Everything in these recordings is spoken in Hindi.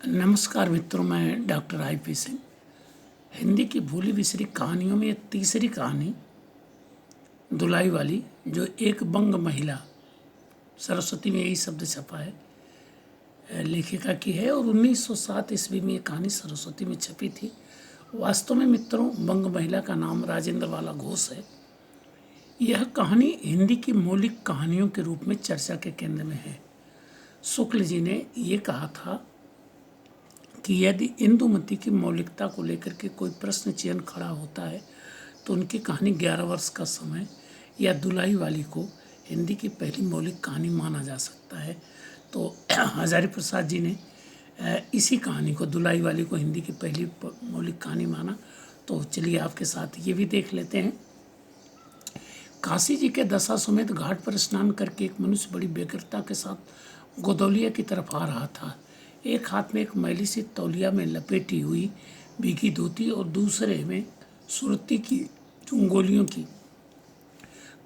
नमस्कार मित्रों, मैं डॉक्टर आई.पी. सिंह। हिंदी की भूली बिसरी कहानियों में ये तीसरी कहानी धुलाई वाली, जो एक बंग महिला, सरस्वती में यही शब्द छपा है, लेखिका की है और 1907 ईस्वी में ये कहानी सरस्वती में छपी थी। वास्तव में मित्रों, बंग महिला का नाम राजेंद्र वाला घोष है। यह कहानी हिंदी की मौलिक कहानियों के रूप में चर्चा के केंद्र में है। शुक्ल जी ने ये कहा था कि यदि इंदुमती की मौलिकता को लेकर के कोई प्रश्न चिन्ह खड़ा होता है तो उनकी कहानी 11 वर्ष का समय या दुलाई वाली को हिंदी की पहली मौलिक कहानी माना जा सकता है। तो हजारी प्रसाद जी ने इसी कहानी को, दुलाई वाली को, हिंदी की पहली मौलिक कहानी माना। तो चलिए आपके साथ ये भी देख लेते हैं। काशी जी के दशाश्वमेध घाट पर स्नान करके एक मनुष्य बड़ी व्यग्रता के साथ गोदौलिया की तरफ आ रहा था। एक हाथ में एक मैली सी तौलिया में लपेटी हुई भीगी धोती और दूसरे में सुरती की चुंगोलियों की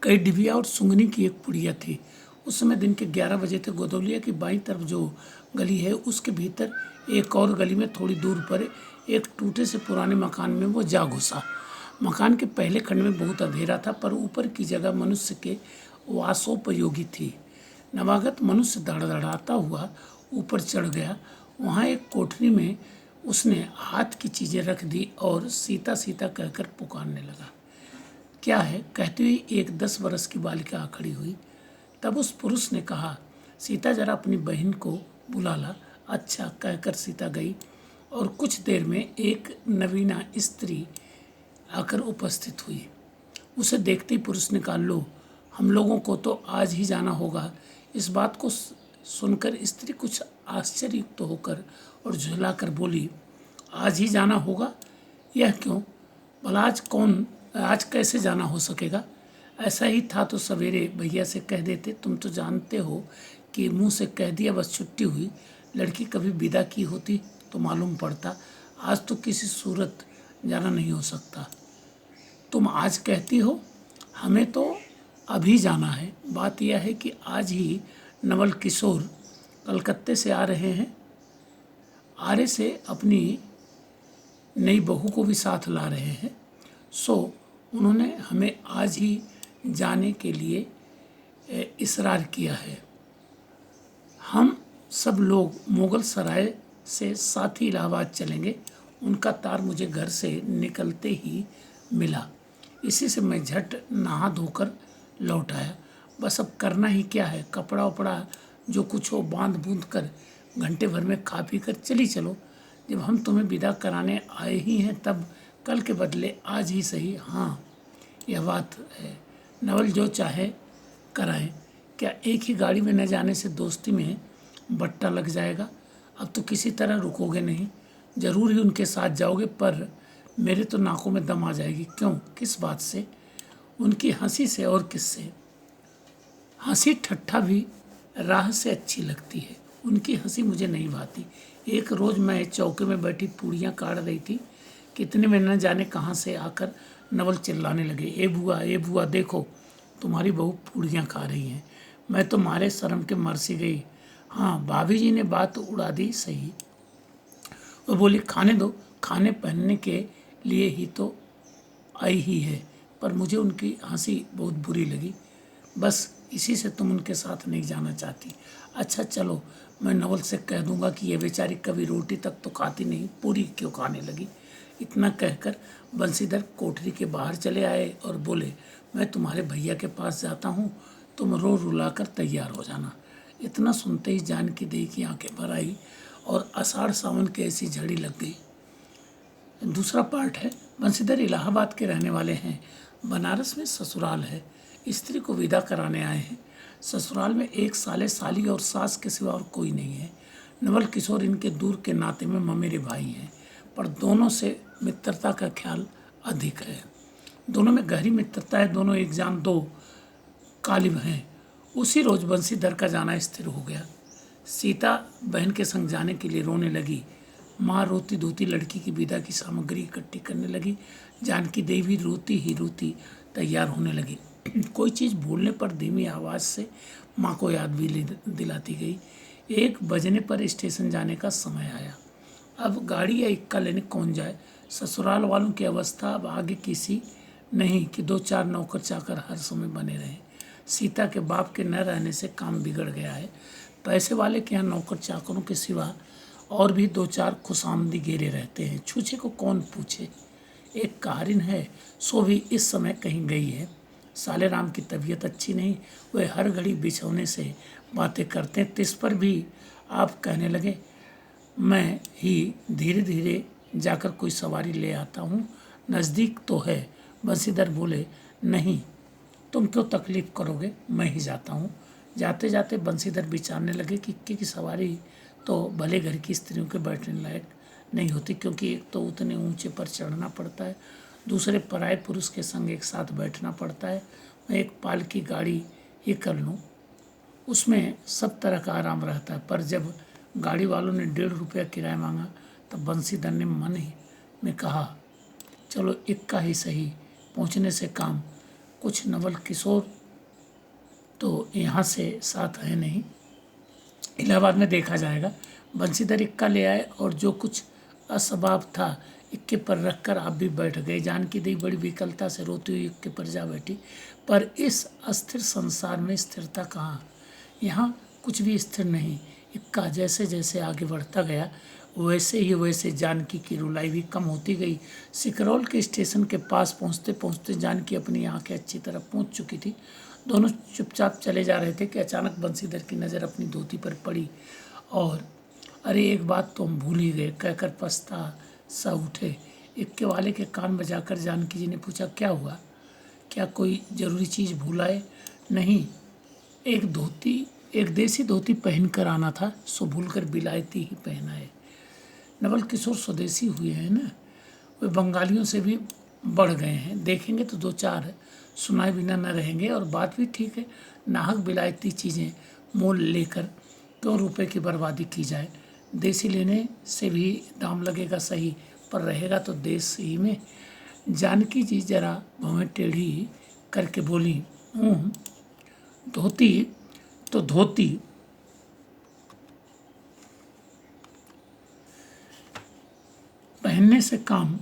कई डिबिया और सुंगनी की एक पुड़िया थी। उस समय दिन के 11 बजे थे। गोदौलिया की बाईं तरफ जो गली है, उसके भीतर एक और गली में थोड़ी दूर पर एक टूटे से पुराने मकान में वो जा घुसा। मकान के पहले खंड में बहुत अंधेरा था, पर ऊपर की जगह मनुष्य के वासोपयोगी थी। नवागत मनुष्य धड़धड़ाता हुआ ऊपर चढ़ गया। वहाँ एक कोठरी में उसने हाथ की चीज़ें रख दी और सीता सीता कहकर पुकारने लगा। क्या है, कहती हुई एक 10 वर्ष की बालिका आ खड़ी हुई। तब उस पुरुष ने कहा, सीता जरा अपनी बहन को बुला ला। अच्छा कहकर सीता गई और कुछ देर में एक नवीना स्त्री आकर उपस्थित हुई। उसे देखते ही पुरुष ने कहा, लो, हम लोगों को तो आज ही जाना होगा। इस बात को सुनकर स्त्री कुछ आश्चर्ययुक्त होकर और झुलाकर बोली, आज ही जाना होगा? यह क्यों? भला आज कैसे जाना हो सकेगा? ऐसा ही था तो सवेरे भैया से कह देते। तुम तो जानते हो कि मुंह से कह दिया बस छुट्टी हुई। लड़की कभी विदा की होती तो मालूम पड़ता। आज तो किसी सूरत जाना नहीं हो सकता। तुम आज कहती हो, हमें तो अभी जाना है। बात यह है कि आज ही नवल किशोर कलकत्ते से आ रहे हैं। आरे से अपनी नई बहू को भी साथ ला रहे हैं। सो उन्होंने हमें आज ही जाने के लिए इसरार किया है। हम सब लोग मुगल सराय से साथ ही इलाहाबाद चलेंगे। उनका तार मुझे घर से निकलते ही मिला। इसी से मैं झट नहा धोकर लौट आया। बस अब करना ही क्या है, कपड़ा उपड़ा जो कुछ हो बांध बूंद कर घंटे भर में खा पी कर चली चलो। जब हम तुम्हें विदा कराने आए ही हैं, तब कल के बदले आज ही सही। हाँ, यह बात है, नवल जो चाहे कराएं। क्या एक ही गाड़ी में न जाने से दोस्ती में बट्टा लग जाएगा? अब तो किसी तरह रुकोगे नहीं, जरूर ही उनके साथ जाओगे। पर मेरे तो नाकों में दम आ जाएगी। क्यों, किस बात से? उनकी हंसी से। और किससे? हंसी ठट्ठा भी राह से अच्छी लगती है, उनकी हंसी मुझे नहीं भाती। एक रोज़ मैं चौके में बैठी पूड़ियाँ काट रही थी, कितने में न जाने कहाँ से आकर नवल चिल्लाने लगे, ए बुआ देखो, तुम्हारी बहू पूड़ियाँ खा रही हैं। मैं तो मारे शर्म के मर सी गई। हाँ, भाभी जी ने बात उड़ा दी सही। वो बोली, खाने दो, खाने पहनने के लिए ही तो आई ही है। पर मुझे उनकी हंसी बहुत बुरी लगी। बस इसी से तुम उनके साथ नहीं जाना चाहती। अच्छा चलो, मैं नवल से कह दूंगा कि ये बेचारी कभी रोटी तक तो खाती नहीं, पूरी क्यों खाने लगी। इतना कहकर बंसीधर कोठरी के बाहर चले आए और बोले, मैं तुम्हारे भैया के पास जाता हूँ, तुम रो रुलाकर तैयार हो जाना। इतना सुनते ही जानकी देवी की आंखें भर आई और आषाढ़ सावन की ऐसी झड़ी लग गई। दूसरा पार्ट है। बंसीधर इलाहाबाद के रहने वाले हैं। बनारस में ससुराल है। स्त्री को विदा कराने आए हैं। ससुराल में एक साले साली और सास के सिवा और कोई नहीं है। नवल किशोर इनके दूर के नाते में ममेरे भाई हैं, पर दोनों से मित्रता का ख्याल अधिक है। दोनों में गहरी मित्रता है। दोनों एक जान दो कालिब हैं। उसी रोज बंसीधर का जाना स्थिर हो गया। सीता बहन के संग जाने के लिए रोने लगी। माँ रोती धोती लड़की की विदा की सामग्री इकट्ठी करने लगी। जानकी देवी रोती ही रोती तैयार होने लगी। कोई चीज़ भूलने पर धीमी आवाज़ से माँ को याद भी दिलाती गई। 1 बजने पर स्टेशन जाने का समय आया। अब गाड़ी या इक्का लेने कौन जाए। ससुराल वालों की अवस्था अब आगे किसी नहीं कि 2-4 नौकर चाकर हर समय बने रहें। सीता के बाप के न रहने से काम बिगड़ गया है। पैसे वाले के यहाँ नौकर चाकरों के सिवा और भी 2-4 खुशामदी गेरे रहते हैं। छूछे को कौन पूछे। एक कारिन है, सो भी इस समय कहीं गई है। साले राम की तबीयत अच्छी नहीं, वे हर घड़ी बिछौने से बातें करते हैं। तिस पर भी आप कहने लगे, मैं ही धीरे धीरे जाकर कोई सवारी ले आता हूँ, नज़दीक तो है। बंसीधर बोले, नहीं, तुम क्यों तकलीफ़ करोगे, मैं ही जाता हूँ। जाते जाते बंसीधर विचारने लगे कि इक्के की सवारी तो भले घर की स्त्रियों के बैठने लायक नहीं होती, क्योंकि एक तो उतने ऊंचे पर चढ़ना पड़ता है, दूसरे पराये पुरुष के संग एक साथ बैठना पड़ता है। मैं एक पाल की गाड़ी ही कर लूँ, उसमें सब तरह का आराम रहता है। पर जब गाड़ी वालों ने 1.5 रुपया किराया मांगा तब बंसीधर ने मन ही में कहा, चलो इक्का ही सही, पहुंचने से काम। कुछ नवल किशोर तो यहाँ से साथ है नहीं, इलाहाबाद में देखा जाएगा। बंसीधर इक्का ले आए और जो कुछ असबाब था इक्के पर रखकर आप भी बैठ गए। जानकी देवी बड़ी विकलता से रोती हुई इक्के पर जा बैठी। पर इस अस्थिर संसार में स्थिरता कहाँ, यहाँ कुछ भी स्थिर नहीं। इक्का जैसे जैसे आगे बढ़ता गया वैसे जानकी की रुलाई भी कम होती गई। सिकरौल के स्टेशन के पास पहुँचते पहुँचते जानकी अपनी आँखें अच्छी तरह पहुँच चुकी थी। दोनों चुपचाप चले जा रहे थे कि अचानक बंसीधर की नज़र अपनी धोती पर पड़ी और अरे एक बात तो हम भूल ही गए कहकर पछता सा उठे। इक्के वाले के कान बजाकर जानकी जी ने पूछा, क्या हुआ, क्या कोई ज़रूरी चीज़ भूल आए। नहीं, एक देसी धोती पहन कर आना था, सो भूलकर बिलायती ही पहना है। नवल किशोर स्वदेशी हुए हैं ना, वे बंगालियों से भी बढ़ गए हैं। देखेंगे तो 2-4 सुनाए बिना न रहेंगे। और बात भी ठीक है, नाहक बिलायती चीज़ें मोल लेकर क्यों रुपए की बर्बादी की जाए। देसी लेने से भी दाम लगेगा सही, पर रहेगा तो देश ही में। जानकी जी जरा भवें टेढ़ी करके बोली, धोती तो धोती, पहनने से काम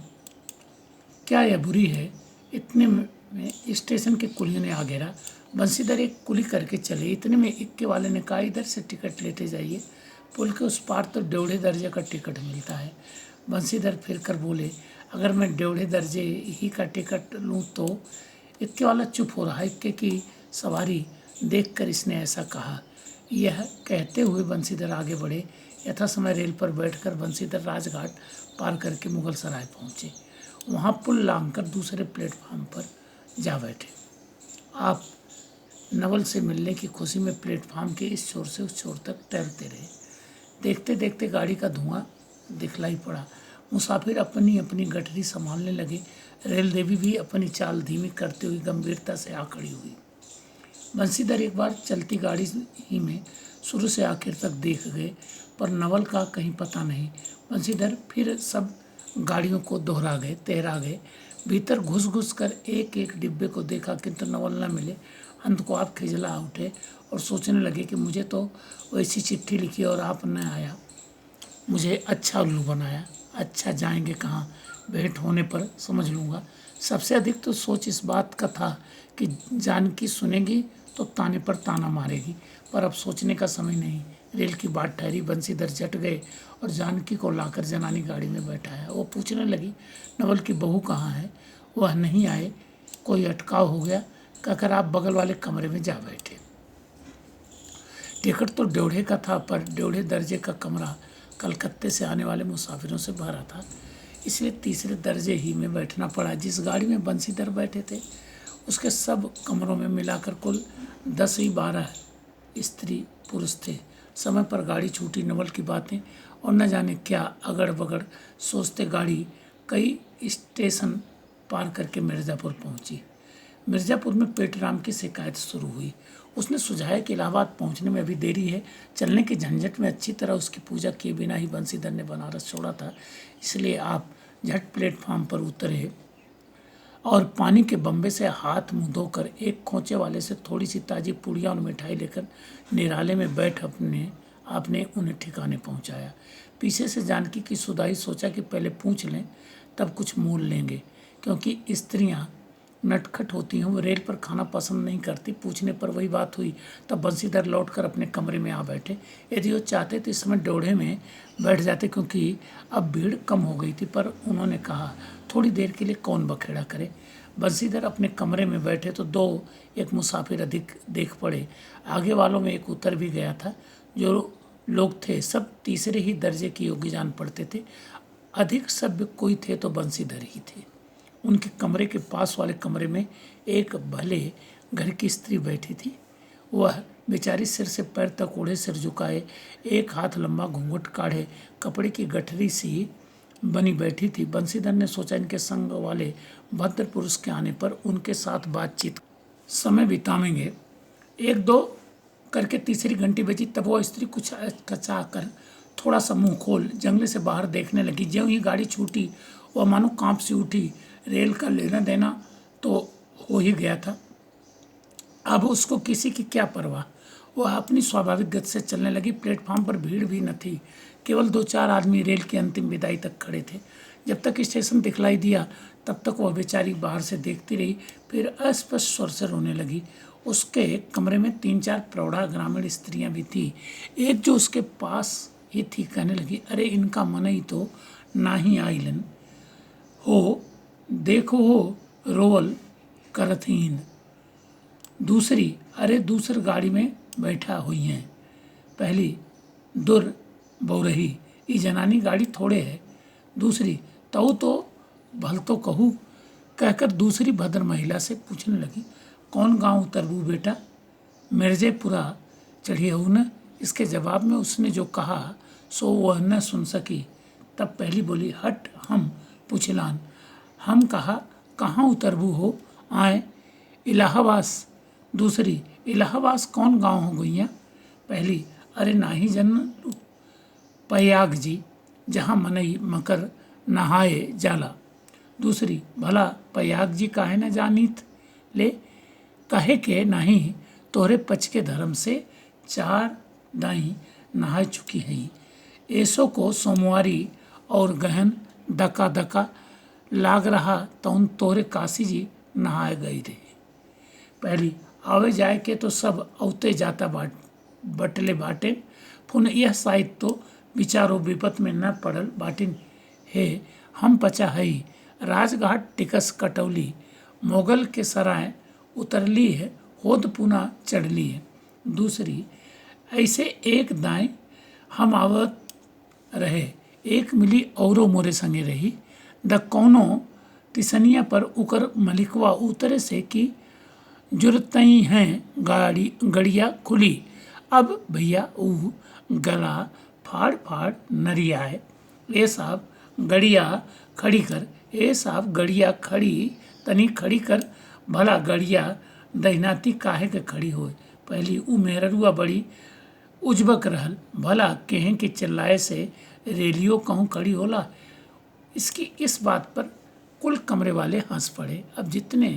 क्या यह बुरी है। इतने में स्टेशन के कुलियों ने आ घेरा। बंसीधर एक कुली करके चले। इतने में इक्के वाले ने कहा, इधर से टिकट लेते जाइए, पुल के उस पार तो 1.5 दर्जे का टिकट मिलता है। बंसीधर फिर कर बोले, अगर मैं 1.5 दर्जे ही का टिकट लूँ तो। इक्के वाला चुप हो रहा। इक्के की सवारी देखकर इसने ऐसा कहा। यह कहते हुए बंसीधर आगे बढ़े। यथा समय रेल पर बैठकर बंसीधर राजघाट पार करके मुगल सराय पहुँचे। वहाँ पुल लांघकर दूसरे प्लेटफार्म पर जा बैठे। आप नवल से मिलने की खुशी में प्लेटफार्म के इस छोर से उस छोर तक टहलते रहे। देखते देखते गाड़ी का धुआं दिखलाई पड़ा। मुसाफिर अपनी अपनी गठरी संभालने लगे। रेल देवी भी अपनी चाल धीमी करते हुए गंभीरता से आ खड़ी हुई। बंसीधर एक बार चलती गाड़ी ही में शुरू से आखिर तक देख गए, पर नवल का कहीं पता नहीं। बंसीधर फिर सब गाड़ियों को तहरा गए। भीतर घुस घुस कर एक एक डिब्बे को देखा, किंतु नवल न मिले। अंत को आप खिजला उठे और सोचने लगे कि मुझे तो वैसी चिट्ठी लिखी और आप न आया, मुझे अच्छा उल्लू बनाया। अच्छा, जाएंगे कहाँ, भेंट होने पर समझ लूँगा। सबसे अधिक तो सोच इस बात का था कि जानकी सुनेगी तो ताने पर ताना मारेगी, पर अब सोचने का समय नहीं। रेल की बात ठहरी। बंसीधर झट गए और जानकी को लाकर जनानी गाड़ी में बैठाया। वो पूछने लगी, नवल की बहू कहाँ है, वह नहीं आए, कोई अटकाव हो गया, कहकर आप बगल वाले कमरे में जा बैठे। टिकट तो 1.5 का था, पर 1.5 दर्जे का कमरा कलकत्ते से आने वाले मुसाफिरों से भरा था, इसलिए 3रे दर्जे ही में बैठना पड़ा। जिस गाड़ी में बंसीधर बैठे थे उसके सब कमरों में मिलाकर कुल 10-12 स्त्री पुरुष थे। समय पर गाड़ी छूटी। नवल की बातें और न जाने क्या अगड़ बगड़ सोचते गाड़ी कई स्टेशन पार करके मिर्ज़ापुर पहुंची। मिर्ज़ापुर में पेटराम की शिकायत शुरू हुई। उसने सुझाया कि इलाहाबाद पहुंचने में अभी देरी है। चलने के झंझट में अच्छी तरह उसकी पूजा किए बिना ही बंसीधर ने बनारस छोड़ा था, इसलिए आप झट प्लेटफार्म पर उतरे और पानी के बम्बे से हाथ मुंह धोकर एक खोचे वाले से थोड़ी सी ताज़ी पूड़ियाँ और मिठाई लेकर निराले में बैठ आपने उन्हें ठिकाने पहुंचाया। पीछे से जानकी की सुधाई सोचा कि पहले पूछ लें तब कुछ मोल लेंगे, क्योंकि स्त्रियां नटखट होती हैं, वो रेल पर खाना पसंद नहीं करती। पूछने पर वही बात हुई। तब बंसीधर लौटकर अपने कमरे में आ बैठे। यदि वो चाहते तो इस समय डोढ़े में बैठ जाते, क्योंकि अब भीड़ कम हो गई थी, पर उन्होंने कहा थोड़ी देर के लिए कौन बखेड़ा करे। बंसीधर अपने कमरे में बैठे तो एक मुसाफिर अधिक देख पड़े। आगे वालों में एक उतर भी गया था। जो लोग थे सब तीसरे ही दर्जे के योग्य जान पड़ते थे। अधिक सभ्य कोई थे तो बंसीधर ही थे। उनके कमरे के पास वाले कमरे में एक भले घर की स्त्री बैठी थी। वह बेचारी सिर से पैर तक ओढ़े, सिर झुकाए, एक हाथ लंबा घूंघट काढ़े, कपड़े की गठरी सी बनी बैठी थी। बंसीधर ने सोचा इनके संग वाले भद्र पुरुष के आने पर उनके साथ बातचीत समय बितावेंगे। एक दो करके तीसरी घंटी बजी। तब वह स्त्री कुछ कचा कर थोड़ा सा मुंह खोल जंगले से बाहर देखने लगी। ज्यों ही गाड़ी छूटी वह मानो कांप सी उठी। रेल का लेना देना तो हो ही गया था, अब उसको किसी की क्या परवाह। वह अपनी स्वाभाविक गति से चलने लगी। प्लेटफार्म पर भीड़ भी न थी, केवल 2-4 आदमी रेल की अंतिम विदाई तक खड़े थे। जब तक स्टेशन दिखलाई दिया तब तक वह बेचारी बाहर से देखती रही, फिर अस्पष्ट स्वर से रोने लगी। उसके कमरे में 3-4 प्रौढ़ा ग्रामीण स्त्रियां भी थी। एक जो उसके पास ही थी कहने लगी, अरे इनका मन ही तो ना ही आइलन हो, देखो हो रोवल करथीन। दूसरी, अरे दूसर गाड़ी में बैठा हुई हैं। पहली, दुर बौरही, ई जनानी गाड़ी थोड़े है। दूसरी, तऊ तो भल तो कहू, कहकर दूसरी भद्र महिला से पूछने लगी, कौन गांव उतरबू बेटा? मिर्जेपुरा चढ़ियहू न। इसके जवाब में उसने जो कहा सो वह न सुन सकी। तब पहली बोली, हट हम पुछलान। हम कहा, कहाँ उतरबू हो? आए इलाहाबाद। दूसरी, इलाहाबाद कौन गांव हो गैया? पहली, अरे नाही जन पयाग जी, जहाँ मनई मकर नहाए जाला। दूसरी, भला पयाग जी काहे न जानीत ले? कहे के नहीं, तोहरे पच के धर्म से 4 दाई नहा चुकी है। ऐसो को सोमवारी और गहन दका दका लाग रहा तौन तोहरे काशी जी नहाए गई थे। पहली, आवे जाए के तो सब औते जाता बटले बाटे, पुनः यह साहित्य तो विचारो विपत में न पड़ल बाटिन है। हम पचा हई राजघाट टिकस कटौली, मोगल के सराय उतरली है, होद पुना चढ़ली है। दूसरी, ऐसे एक दाएं हम आवत रहे, एक मिली औरो मोरे संगे रही। द कौनो तिसनिया पर उकर मलिकवा उतरे से कि जुरतई हैं गड़िया खुली। अब भैया ऊ गला फाड़ फाड़ नरियाए, ए साहब गड़िया खड़ी कर, ए साहब गड़िया खड़ी तनी खड़ी कर, भला गड़िया दहिनाती काहे के खड़ी होए। पहली, ऊ मेहरुआ बड़ी उजबक रहल, भला कहें कि चिल्लाए से रेलियो कहूँ खड़ी होला। इसकी इस बात पर कुल कमरे वाले हंस पड़े। अब जितने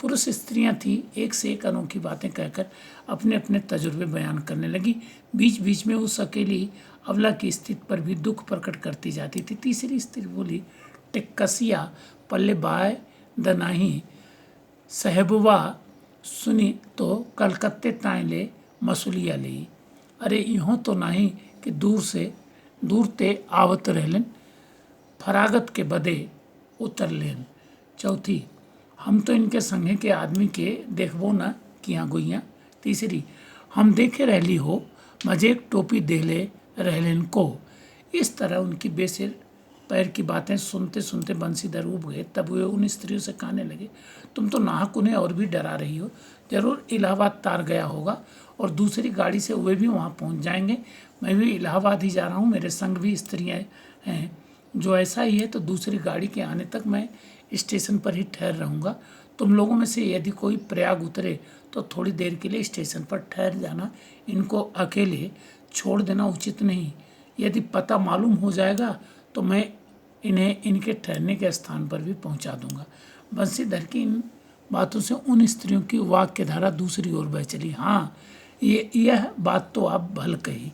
पुरुष स्त्रियां थी एक से एक अनोखी बातें कहकर अपने अपने तजुर्बे बयान करने लगी। बीच बीच में उस अकेली अबला की स्थिति पर भी दुख प्रकट करती जाती थी। तीसरी स्त्री बोली, टिक्कसिया पल्ले बाय दनाही साहेबवा सुनी तो कलकत्ते ताए ले मसूलिया ली। अरे यूँ तो नहीं कि दूर ते आवत रहलन, फरागत के बदे उतर लेन। चौथी, हम तो इनके संगे के आदमी के देखबो न किया गुइया। तीसरी, हम देखे रहली हो मजे एक टोपी देले रहलन को। इस तरह उनकी बेसिर पैर की बातें सुनते सुनते बंसीधर उब गए। तब वे उन स्त्रियों से कहने लगे, तुम तो नाहक उन्हें और भी डरा रही हो। जरूर इलाहाबाद तार गया होगा और दूसरी गाड़ी से वे भी वहाँ पहुँच जाएंगे। मैं भी इलाहाबाद ही जा रहा हूँ, मेरे संग भी स्त्रियाँ हैं। जो ऐसा ही है तो दूसरी गाड़ी के आने तक मैं स्टेशन पर ही ठहर रहूँगा। तुम लोगों में से यदि कोई प्रयाग उतरे तो थोड़ी देर के लिए स्टेशन पर ठहर जाना, इनको अकेले छोड़ देना उचित नहीं। यदि पता मालूम हो जाएगा तो मैं इन्हें इनके ठहरने के स्थान पर भी पहुंचा दूंगा। बंसीधर की इन बातों से उन स्त्रियों की वाक्य धारा दूसरी ओर बह चली। हाँ, यह बात तो आप भल कही।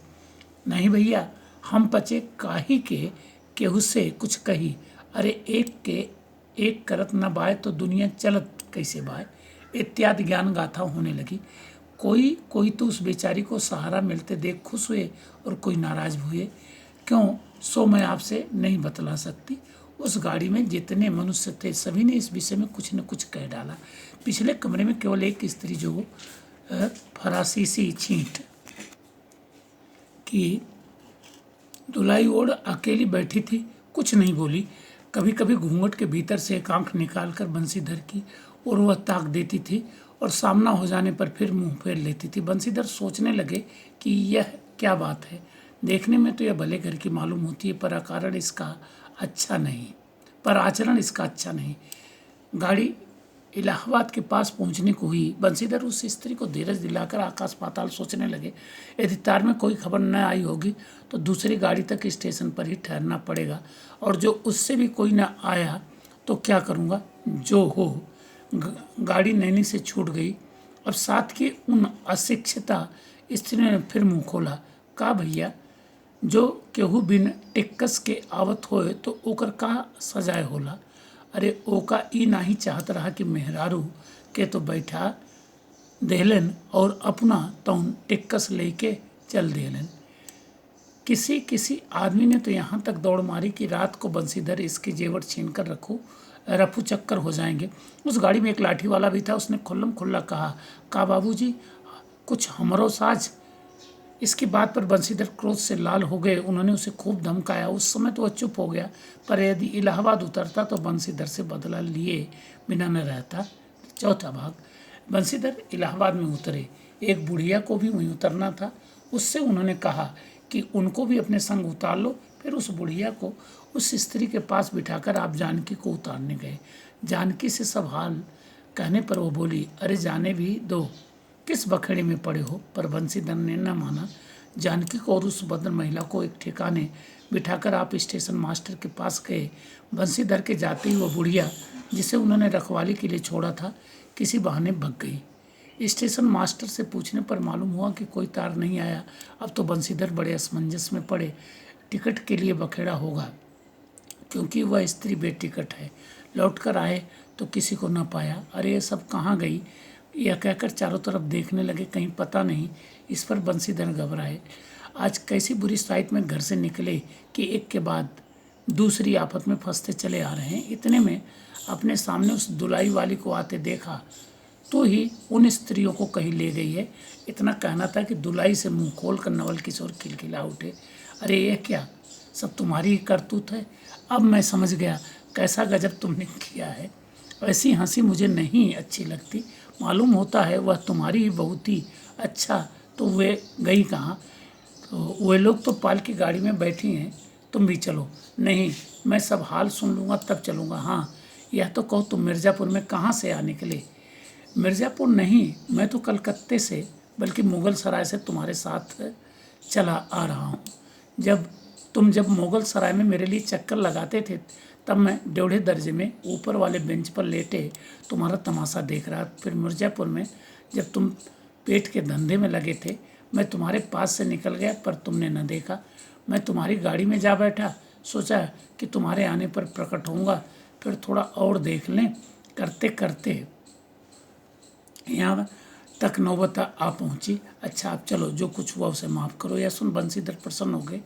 नहीं भैया, हम पचे काहे के केहू से कुछ कही, अरे एक के एक करत न बाय तो दुनिया चलत कैसे बाय, इत्यादि ज्ञान गाथा होने लगी। कोई कोई तो उस बेचारी को सहारा मिलते देख खुश हुए और कोई नाराज हुए। क्यों, सो मैं आपसे नहीं बतला सकती। उस गाड़ी में जितने मनुष्य थे सभी ने इस विषय में कुछ न कुछ कह डाला। पिछले कमरे में केवल एक स्त्री जो फरासीसी छींट की दुलाई ओढ़ अकेली बैठी थी, कुछ नहीं बोली। कभी कभी घूंघट के भीतर से एक आंख निकालकर बंसीधर की और वह ताक देती थी और सामना हो जाने पर फिर मुंह फेर लेती थी। बंसीधर सोचने लगे कि यह क्या बात है। देखने में तो यह भले घर की मालूम होती है, पर आचरण इसका अच्छा नहीं। गाड़ी इलाहाबाद के पास पहुंचने को हुई। बंसीधर उस स्त्री को धीरज दिलाकर आकाश पाताल सोचने लगे। यदि तार में कोई खबर न आई होगी तो दूसरी गाड़ी तक स्टेशन पर ही ठहरना पड़ेगा, और जो उससे भी कोई न आया तो क्या करूँगा। जो हो, गाड़ी नैनी से छूट गई। अब साथ की उन अशिक्षिता स्त्री ने फिर मुँह खोला। का भैया, जो केहू बिन टिक्कस के आवत होए तो ओकर का सजाए होला। अरे ओका ई नाही चाहत रहा कि मेहरारू के तो बैठा देहलन और अपना तौन टिक्कस लेके चल देहलन। किसी किसी आदमी ने तो यहाँ तक दौड़ मारी कि रात को बंसीधर इसके जेवर छीन कर रफू चक्कर हो जाएंगे। उस गाड़ी में एक लाठी वाला भी था। उसने खुल्लम खुल्ला कहा, का बाबूजी कुछ हमरो साज। इसकी बात पर बंसीधर क्रोध से लाल हो गए। उन्होंने उसे खूब धमकाया। उस समय तो वह चुप हो गया, पर यदि इलाहाबाद उतरता तो बंसीधर से बदला लिए बिना न रहता। चौथा भाग। बंसीधर इलाहाबाद में उतरे। एक बुढ़िया को भी वहीं उतरना था। उससे उन्होंने कहा कि उनको भी अपने संग उतार लो। फिर उस बुढ़िया को उस स्त्री के पास बिठाकर आप जानकी को उतारने गए। जानकी से सब हाल कहने पर वो बोली, अरे जाने भी दो, किस बखेड़े में पड़े हो। पर बंसीधर ने न माना। जानकी को और उस भद्र महिला को एक ठिकाने बिठाकर आप स्टेशन मास्टर के पास गए। बंसीधर के जाते ही वो बुढ़िया, जिसे उन्होंने रखवाली के लिए छोड़ा था, किसी बहाने भग गई। स्टेशन मास्टर से पूछने पर मालूम हुआ कि कोई तार नहीं आया। अब तो बंसीधर बड़े असमंजस में पड़े। टिकट के लिए बखेड़ा होगा, क्योंकि वह स्त्री बेटिकट है। लौट कर आए तो किसी को न पाया। अरे ये सब कहाँ गई, यह कहकर चारों तरफ देखने लगे, कहीं पता नहीं। इस पर बंसीधर घबराए। आज कैसी बुरी साइट में घर से निकले कि एक के बाद दूसरी आफत में फंसते चले आ रहे हैं। इतने में अपने सामने उस दुलाई वाली को आते देखा तो ही उन स्त्रियों को कहीं ले गई है। इतना कहना था कि दुलाई से मुंह खोल कर नवल किशोर खिलखिला उठे, अरे यह क्या, सब तुम्हारी ही करतूत है। अब मैं समझ गया कैसा गजब तुमने किया है। ऐसी हंसी मुझे नहीं अच्छी लगती। मालूम होता है वह तुम्हारी ही बहू थी। अच्छा, तो वे गई कहाँ। तो वे लोग तो पाल की गाड़ी में बैठी हैं, तुम भी चलो। नहीं, मैं सब हाल सुन लूँगा तब चलूँगा। हाँ, यह तो कहो तुम मिर्ज़ापुर में कहाँ से आ निकले। मिर्ज़ापुर नहीं, मैं तो कलकत्ते से, बल्कि मुग़ल सराय से तुम्हारे साथ चला आ रहा हूँ। जब मुग़ल सराय में मेरे लिए चक्कर लगाते थे, तब मैं 1.5 दर्जे में ऊपर वाले बेंच पर लेटे तुम्हारा तमाशा देख रहा। फिर मिर्ज़ापुर में जब तुम पेट के धंधे में लगे थे, मैं तुम्हारे पास से निकल गया, पर तुमने न देखा। मैं तुम्हारी गाड़ी में जा बैठा, सोचा कि तुम्हारे आने पर प्रकट होऊंगा, फिर थोड़ा और देख लें। करते करते यहाँ तक नौबत आ पहुँची। अच्छा, आप चलो, जो कुछ हुआ उसे माफ़ करो। यह सुन बंसीधर प्रसन्न हो गए।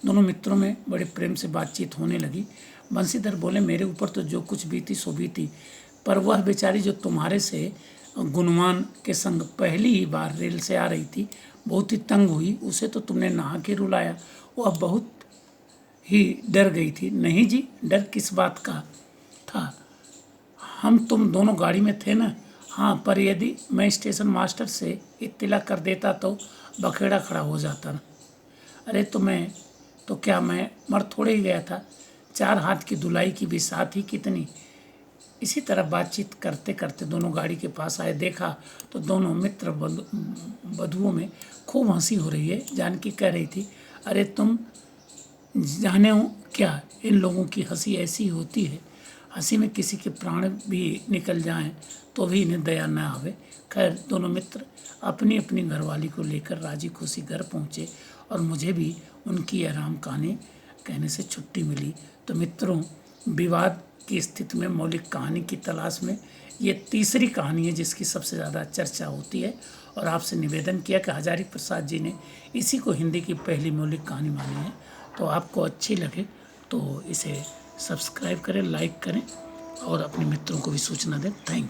दोनों मित्रों में बड़े प्रेम से बातचीत होने लगी। बंसीधर बोले, मेरे ऊपर तो जो कुछ बीती सो बीती, पर वह बेचारी जो तुम्हारे से गुणवान के संग पहली ही बार रेल से आ रही थी, बहुत ही तंग हुई। उसे तो तुमने नहा के रुलाया, वह बहुत ही डर गई थी। नहीं जी, डर किस बात का था, हम तुम दोनों गाड़ी में थे ना। हाँ, पर यदि मैं स्टेशन मास्टर से इत्तला कर देता तो बखेड़ा खड़ा हो जाता ना। अरे तो क्या मैं मर थोड़े ही गया था। 4 हाथ की धुलाई की भी साथ ही कितनी। इसी तरह बातचीत करते करते दोनों गाड़ी के पास आए। देखा तो दोनों मित्र बधुओं में खूब हंसी हो रही है। जानकी कह रही थी, अरे तुम जाने हो क्या, इन लोगों की हंसी ऐसी होती है, हंसी में किसी के प्राण भी निकल जाएं तो भी इन्हें दया न आवे। खैर, दोनों मित्र अपनी अपनी घरवाली को लेकर राजी खुशी घर पहुँचे और मुझे भी उनकी आराम कहानी कहने से छुट्टी मिली। तो मित्रों, विवाद की स्थिति में मौलिक कहानी की तलाश में ये तीसरी कहानी है जिसकी सबसे ज़्यादा चर्चा होती है। और आपसे निवेदन किया कि हजारी प्रसाद जी ने इसी को हिंदी की पहली मौलिक कहानी मानी है। तो आपको अच्छी लगे तो इसे सब्सक्राइब करें, लाइक करें और अपने मित्रों को भी सूचना दें। Thank you.